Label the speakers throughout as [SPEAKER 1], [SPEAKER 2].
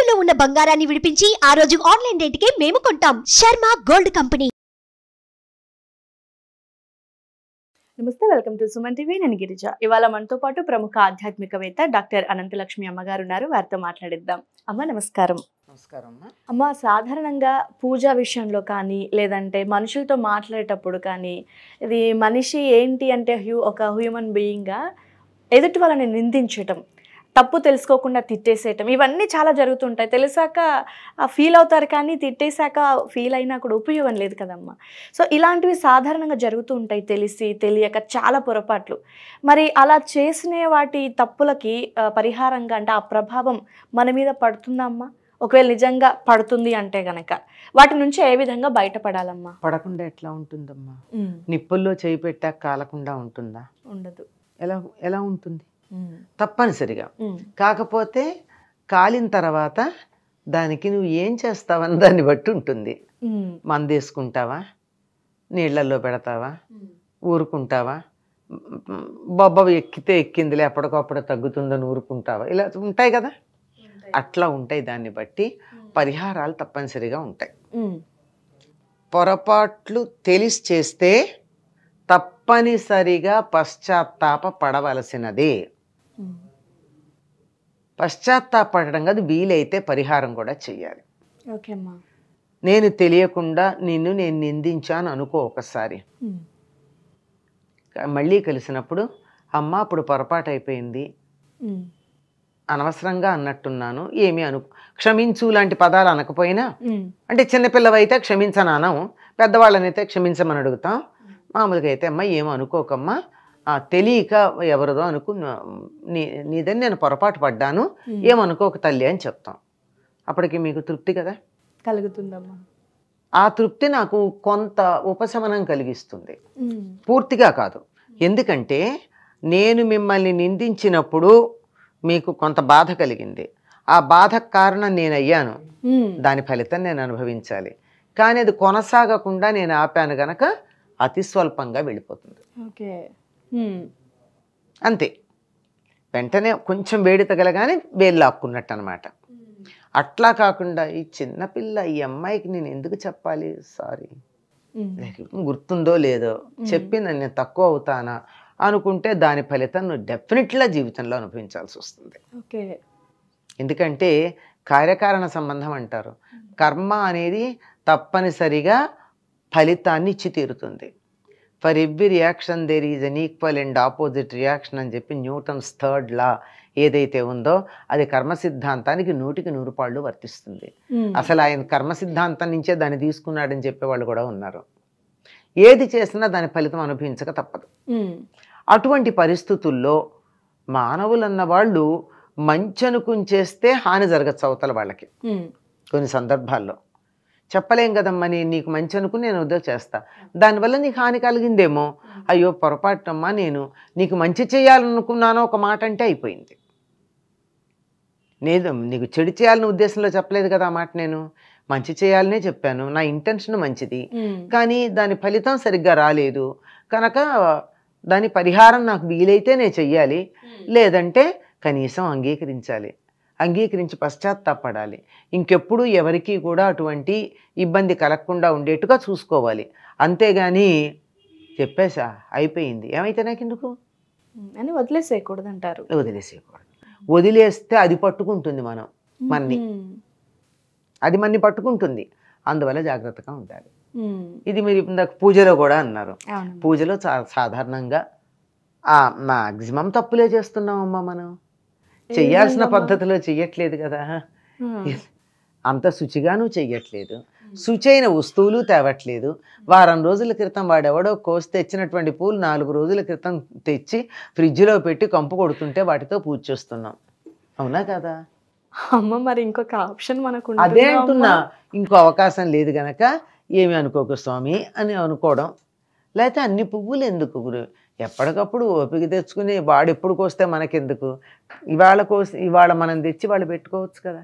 [SPEAKER 1] తాకట్టులో ఉన్న బంగారాన్ని విడిపించి ఆ రోజు ఆన్లైన్ రేటుకే మేము కొంటాం. Sharma gold company.
[SPEAKER 2] నమస్తే, వెల్కమ్ టు సుమన్ టీవీ. నేను గిరిజ. ఇవాళ మనతో పాటు ప్రముఖ ఆధ్యాత్మికవేత్త డాక్టర్ అనంతలక్ష్మి అమ్మగారు ఉన్నారు. వారితో మాట్లాడిద్దాం. అమ్మ నమస్కారం.
[SPEAKER 3] నమస్కారం
[SPEAKER 2] అమ్మ, సాధారణంగా పూజా విషయంలో కానీ లేదంటే మనుషులతో మాట్లాడేటప్పుడు కానీ ఇది మనిషి ఏంటి అంటే ఒక హ్యూమన్ బీయింగ్గా ఎదుటి వాళ్ళని నిందించటం, తప్పు తెలుసుకోకుండా తిట్టేసేయటం, ఇవన్నీ చాలా జరుగుతుంటాయి. తెలిసాక ఫీల్ అవుతారు కానీ తిట్టేశాక ఫీల్ అయినా కూడా ఉపయోగం లేదు కదమ్మా. సో ఇలాంటివి సాధారణంగా జరుగుతూ ఉంటాయి, తెలిసి తెలియక చాలా పొరపాట్లు. మరి అలా చేసిన వాటి తప్పులకి పరిహారంగా అంటే ఆ ప్రభావం మన మీద పడుతుందమ్మా? ఒకవేళ నిజంగా పడుతుంది అంటే గనక వాటి నుంచి ఏ విధంగా బయటపడాలమ్మా?
[SPEAKER 3] పడకుండా ఎట్లా ఉంటుందమ్మా? నిప్పుల్లో చేయి పెట్టాక కాలకుండా ఉంటుందా?
[SPEAKER 2] ఉండదు.
[SPEAKER 3] ఎలా ఎలా ఉంటుంది? తప్పనిసరిగా. కాకపోతే కాలిన తర్వాత దానికి నువ్వు ఏం చేస్తావని దాన్ని బట్టి ఉంటుంది. మందేసుకుంటావా, నీళ్లలో పెడతావా, ఊరుకుంటావా, బొబ్బ ఎక్కితే ఎక్కిందిలే ఎప్పటికప్పుడు తగ్గుతుందని ఊరుకుంటావా, ఇలా ఉంటాయి కదా. అట్లా ఉంటాయి. దాన్ని బట్టి పరిహారాలు తప్పనిసరిగా ఉంటాయి. పొరపాట్లు తెలిసి చేస్తే తప్పనిసరిగా పశ్చాత్తాప పడవలసినదే. పశ్చాత్తాపడడం కాదు, వీలైతే పరిహారం కూడా చెయ్యాలి. నేను తెలియకుండా నేను నిందించాను అనుకో, ఒకసారి మళ్ళీ కలిసినప్పుడు అమ్మ అప్పుడు పొరపాటు అయిపోయింది, అనవసరంగా అన్నట్టున్నాను, ఏమి క్షమించు లాంటి పదాలు అనకపోయినా, అంటే చిన్నపిల్లవైతే క్షమించను అనం, పెద్దవాళ్ళనైతే క్షమించమని అడుగుతాం. మామూలుగా అయితే అమ్మ ఏమో అనుకోకమ్మా, తెలియక ఎవరిదో నీదని నేను పొరపాటు పడ్డాను, ఏమనుకోక తల్లి అని చెప్తాం. అప్పటికి మీకు తృప్తి కదా
[SPEAKER 2] కలుగుతుందమ్మా.
[SPEAKER 3] ఆ తృప్తి నాకు కొంత ఉపశమనం కలిగిస్తుంది, పూర్తిగా కాదు. ఎందుకంటే నేను మిమ్మల్ని నిందించినప్పుడు మీకు కొంత బాధ కలిగింది, ఆ బాధకు కారణం నేను అయ్యాను, దాని ఫలితం నేను అనుభవించాలి. కానీ అది కొనసాగకుండా నేను ఆపాను గనక అతి స్వల్పంగా వెళ్ళిపోతుంది. అంతే. వెంటనే కొంచెం వేడి తగలగానే వేలు లాక్కున్నట్టు అనమాట. అట్లా కాకుండా ఈ చిన్నపిల్ల, ఈ అమ్మాయికి నేను ఎందుకు చెప్పాలి, సారీ, గుర్తుందో లేదో, చెప్పి నేను తక్కువ అవుతానా అనుకుంటే దాని ఫలితం నువ్వు డెఫినెట్గా జీవితంలో అనుభవించాల్సి వస్తుంది. ఎందుకంటే కార్యకారణ సంబంధం అంటారు. కర్మ అనేది తప్పనిసరిగా ఫలితాన్ని ఇచ్చి తీరుతుంది. For every reaction there is an equal and opposite reaction అని చెప్పి న్యూటన్స్ థర్డ్ లా ఏదైతే ఉందో అది కర్మ సిద్ధాంతానికి 100కి 100 పాళ్ళు వర్తిస్తుంది. అసలు ఆయన కర్మ సిద్ధాంతం నుంచే దాన్ని తీసుకున్నాడని చెప్పేవాళ్ళు కూడా ఉన్నారు. ఏది చేసినా దాని ఫలితం అనుభవించక తప్పదు. అటువంటి పరిస్థితుల్లో మానవులన్న వాళ్ళు మంచి అనుకుని చేస్తే హాని జరగచ్చు అవతల వాళ్ళకి. కొన్ని సందర్భాల్లో చెప్పలేం కదమ్మా, నీకు మంచి అనుకుని నేను ఉద్యోగం చేస్తా, దానివల్ల నీకు హాని కలిగిందేమో, అయ్యో పొరపాటమ్మా, నేను నీకు మంచి చేయాలనుకున్నానో ఒక మాట అంటే అయిపోయింది. నేను నీకు చెడు చేయాలని ఉద్దేశంలో చెప్పలేదు కదా ఆ మాట, నేను మంచి చేయాలనే చెప్పాను, నా ఇంటెన్షన్ మంచిది, కానీ దాని ఫలితం సరిగ్గా రాలేదు కనుక దాని పరిహారం నాకు వీలైతే నేను చెయ్యాలి, లేదంటే కనీసం అంగీకరించాలి, అంగీకరించి పశ్చాత్తాపడాలి. ఇంకెప్పుడు ఎవరికి కూడా అటువంటి ఇబ్బంది కలగకుండా ఉండేట్టుగా చూసుకోవాలి. అంతేగాని చెప్పేసా అయిపోయింది ఏమైతే నాకెందుకు
[SPEAKER 2] అని వదిలేసేయకూడదు అంటారు.
[SPEAKER 3] వదిలేసేయకూడదు. వదిలేస్తే అది పట్టుకుంటుంది మన్ని, అది మన్ని పట్టుకుంటుంది. అందువల్ల జాగ్రత్తగా ఉండాలి. ఇది మీరు ఇందాక పూజలో కూడా అన్నారు. పూజలో సాధారణంగా మ్యాక్సిమం తప్పులే చేస్తున్నామమ్మా. మనం చెయ్యాల్సిన పద్ధతిలో చెయ్యట్లేదు కదా, అంత శుచిగాను చెయ్యట్లేదు, శుచైన వస్తువులు తేవట్లేదు. వారం రోజుల క్రితం వాడెవడో కోసి తెచ్చినటువంటి పూలు 4 రోజుల క్రితం తెచ్చి ఫ్రిడ్జ్లో పెట్టి కంపు కొడుతుంటే వాటితో పూజ చేస్తున్నాం. అవునా కదా
[SPEAKER 2] అమ్మ? మరి ఇంకొక ఆప్షన్ మనకు
[SPEAKER 3] అదే అంటున్నా, ఇంకో అవకాశం లేదు గనక ఏమి అనుకోకు స్వామి అని అనుకోవడం. లేకపోతే అన్ని పువ్వులు ఎందుకు, ఎప్పటికప్పుడు ఓపిక తెచ్చుకుని వాడు ఎప్పుడు కోస్తే మనకెందుకు, ఇవాళ మనం తెచ్చి వాళ్ళు పెట్టుకోవచ్చు కదా.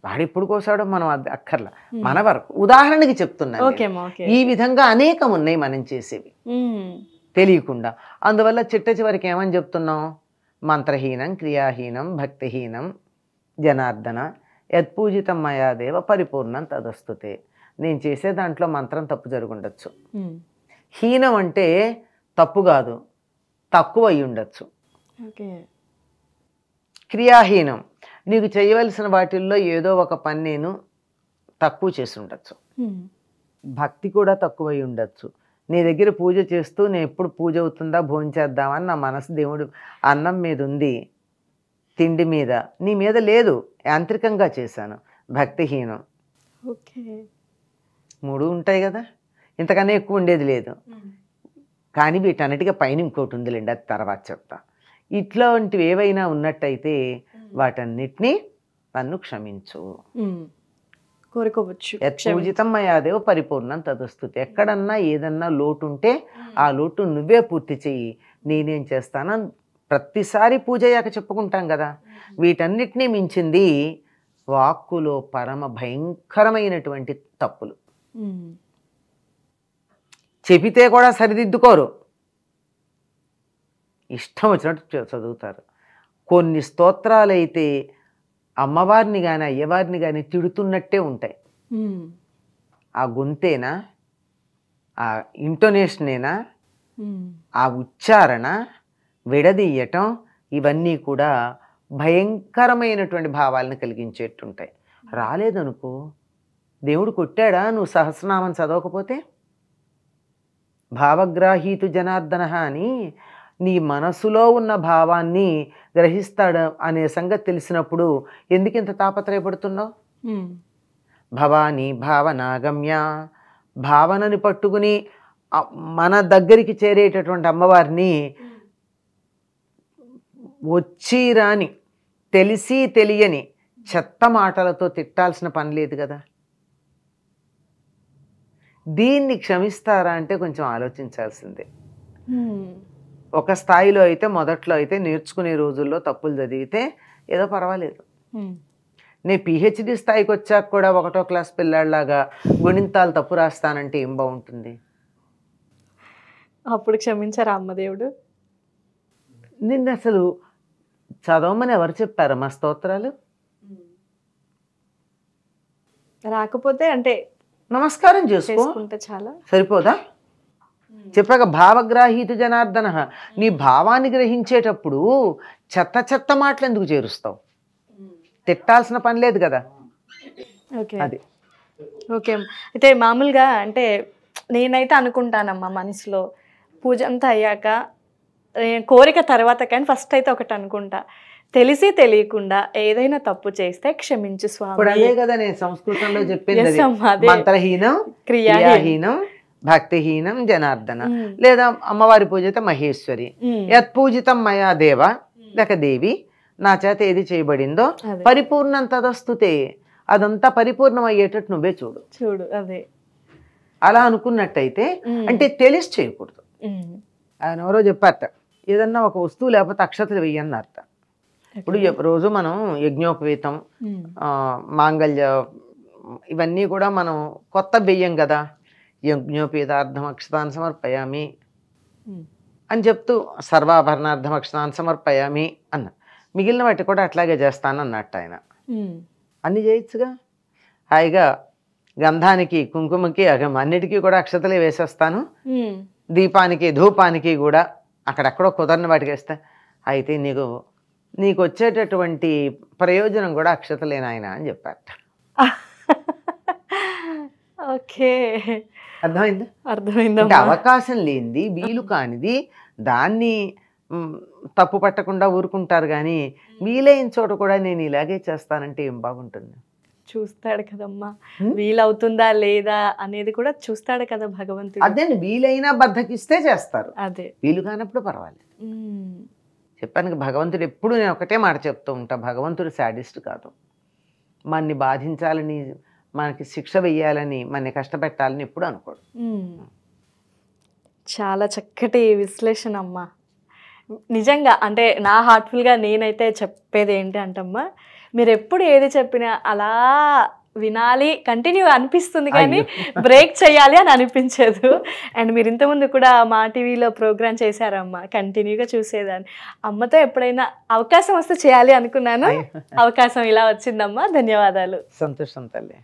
[SPEAKER 3] వాడు ఎప్పుడు కోసాడో మనం అక్కర్లా, మన వరకు ఉదాహరణకి చెప్తున్నాను. ఈ విధంగా అనేకం ఉన్నాయి మనం చేసేవి తెలియకుండా. అందువల్ల చిట్ట చివరికి ఏమని చెప్తున్నాం, మంత్రహీనం, క్రియాహీనం, భక్తిహీనం జనార్దన యత్పూజితం మయా దేవ పరిపూర్ణం తదస్తుతే. నేను చేసే దాంట్లో మంత్రం తప్పు జరుగుండొచ్చు. హీనం అంటే తప్పు కాదు, తక్కువ అయి ఉండొచ్చు. క్రియాహీనం, నీకు చేయవలసిన వాటిల్లో ఏదో ఒక పని నేను తక్కువ చేసి ఉండొచ్చు. భక్తి కూడా తక్కువై ఉండొచ్చు. నీ దగ్గర పూజ చేస్తూ నేను ఎప్పుడు పూజ అవుతుందా భోంచేద్దామని నా మనసు దేవుడు అన్నం మీద ఉంది, తిండి మీద, నీ మీద లేదు, యాంత్రికంగా చేశాను, భక్తిహీనం.
[SPEAKER 2] ఓకే,
[SPEAKER 3] 3 ఉంటాయి కదా, ఇంతకన్నా ఎక్కువ ఉండేది లేదు. కానీ వీటన్నిటిగా పైన ఇంకోటి ఉందిలేండి, అది తర్వాత చెప్తా. ఇట్లాంటివి ఏవైనా ఉన్నట్టయితే వాటన్నిటినీ నన్ను క్షమించు,
[SPEAKER 2] కోరుకోవచ్చు.
[SPEAKER 3] పూజితం మయాదేవ పరిపూర్ణం తదస్తుతి. ఎక్కడన్నా ఏదన్నా లోటు ఉంటే ఆ లోటు నువ్వే పూర్తి చెయ్యి, నేనేం చేస్తాను. ప్రతిసారి పూజ అయ్యాక చెప్పుకుంటాం కదా. వీటన్నిటినీ మించింది వాక్కులో పరమ భయంకరమైనటువంటి తప్పులు. చెబితే కూడా సరిదిద్దుకోరు, ఇష్టం వచ్చినట్టు చదువుతారు. కొన్ని స్తోత్రాలైతే అమ్మవారిని కానీ అయ్యవారిని కానీ తిడుతున్నట్టే ఉంటాయి. ఆ గొంతేనా, ఆ ఇంటోనేషనేనా, ఆ ఉచ్చారణ, విడదీయటం, ఇవన్నీ కూడా భయంకరమైనటువంటి భావాలను కలిగించేట్టుంటాయి. రాలేదనుకో, దేవుడు కొట్టాడా నువ్వు సహస్రనామం చదవకపోతే? భావగ్రాహీతు జనార్దన అని నీ మనసులో ఉన్న భావాన్ని గ్రహిస్తాడు అనే సంగతి తెలిసినప్పుడు ఎందుకు ఇంత తాపత్రయపడుతున్నావు? భవాని భావనాగమ్య, భావనని పట్టుకుని మన దగ్గరికి చేరేటటువంటి అమ్మవారిని వచ్చి రాని తెలిసి తెలియని చెత్త మాటలతో తిట్టాల్సిన పని లేదు కదా. దీన్ని క్షమిస్తారా అంటే కొంచెం ఆలోచించాల్సిందే. ఒక స్థాయిలో అయితే, మొదట్లో అయితే, నేర్చుకునే రోజుల్లో తప్పులు చదివితే ఏదో పర్వాలేదు. నేను పిహెచ్డి స్థాయికి వచ్చాక కూడా 1వ క్లాస్ పిల్లాడిలాగా గుణింతాలు తప్పు రాస్తానంటే ఏం బాగుంటుంది?
[SPEAKER 2] అప్పుడు క్షమించారా అమ్మదేవుడు?
[SPEAKER 3] నిన్ను అసలు చదవమని ఎవరు చెప్పారు? మా స్తోత్రాలు
[SPEAKER 2] రాకపోతే అంటే
[SPEAKER 3] నమస్కారం చేసుకుంటే
[SPEAKER 2] చాలా సరిపోదా?
[SPEAKER 3] చెప్పాక భావగ్రాహీతు జనార్దన, నీ భావాన్ని గ్రహించేటప్పుడు చెత్త చెత్త మాటలు ఎందుకు చేరుస్తావు? తిట్టాల్సిన పని లేదు కదా.
[SPEAKER 2] అది ఓకే. అయితే మామూలుగా అంటే నేనైతే అనుకుంటానమ్మా మనసులో, పూజ అంతా అయ్యాక కోరిక తర్వాత, కానీ ఫస్ట్ అయితే ఒకటి అనుకుంటా, తెలిసి తెలియకుండా ఏదైనా తప్పు చేస్తే క్షమించు స్వామి.
[SPEAKER 3] అదే కదా నేను సంస్కృతంలో చెప్పింది, మంత్రహీనం, క్రియాహీనం, భక్తిహీనం జనార్దన. లేదా అమ్మవారి పూజ అయితే మహేశ్వరి. యత్పూజితం మయా దేవ, లేక దేవి, నా చేత ఏది చేయబడిందో పరిపూర్ణం తదస్తుతే, అదంతా పరిపూర్ణం అయ్యేటట్టు నువ్వే చూడు. అదే అలా అనుకున్నట్టయితే, అంటే తెలిసి చేయకూడదు. ఆయన ఎవరో చెప్పారట, ఏదన్నా ఒక వస్తువు లేకపోతే అక్షతలు వెయ్యన్నారట. ఇప్పుడు రోజు మనం యజ్ఞోపవీతం, మాంగళ్య, ఇవన్నీ కూడా మనం కొత్త వెయ్యం కదా. యజ్ఞోపేతార్థం అక్షతాన్ని సమర్పయామి అని చెప్తూ సర్వాభరణార్థం అక్షతాన్ని సమర్పయామి అన్న. మిగిలిన వాటి కూడా అట్లాగే చేస్తాను అన్నట్టు ఆయన. అన్నీ చేయొచ్చుగా హాయిగా. గంధానికి, కుంకుమకి, అన్నిటికీ కూడా అక్షతలే వేసేస్తాను. దీపానికి, ధూపానికి కూడా అక్కడెక్కడో కుదరని వాటికి వేస్తా. అయితే నీకు వచ్చేటటువంటి ప్రయోజనం కూడా అక్షతలేనాయన అని చెప్పారట.
[SPEAKER 2] ఓకే,
[SPEAKER 3] అర్థమైందా? అవకాశం లేనిది, వీలు కానిది, దాన్ని తప్పు పట్టకుండా ఊరుకుంటారు. కానీ వీలైన చోట కూడా నేను ఇలాగే చేస్తానంటే ఏం బాగుంటుంది?
[SPEAKER 2] చూస్తాడు కదమ్మా, వీలవుతుందా లేదా అనేది కూడా చూస్తాడు కదా భగవంతుడు.
[SPEAKER 3] అదే వీలైనా బద్దకిస్తే చేస్తారు, అదే వీలు కానప్పుడు పర్వాలేదు. చెప్పాను భగవంతుడు ఎప్పుడు, నేను ఒకటే మాట చెప్తూ ఉంటా, భగవంతుడు శాడిస్ట్ కాదు. మనని బాధించాలని, మనకి శిక్ష వెయ్యాలని, మనని కష్టపెట్టాలని ఎప్పుడు అనుకోడు.
[SPEAKER 2] చాలా చక్కటి విశ్లేషణ అమ్మా. నిజంగా అంటే నా హార్ట్ఫుల్గా నేనైతే చెప్పేది ఏంటి అంటమ్మా, మీరు ఎప్పుడు ఏది చెప్పినా అలా వినాలి కంటిన్యూ అనిపిస్తుంది కానీ బ్రేక్ చేయాలి అని అనిపించదు. అండ్ మీరు ఇంతకుముందు కూడా మా టీవీలో ప్రోగ్రామ్ చేశారమ్మా, కంటిన్యూగా చూసేదాన్ని. అమ్మతో ఎప్పుడైనా అవకాశం వస్తే చేయాలి అనుకున్నాను, అవకాశం ఇలా వచ్చిందమ్మా. ధన్యవాదాలు.
[SPEAKER 3] సంతోషం తల్లి.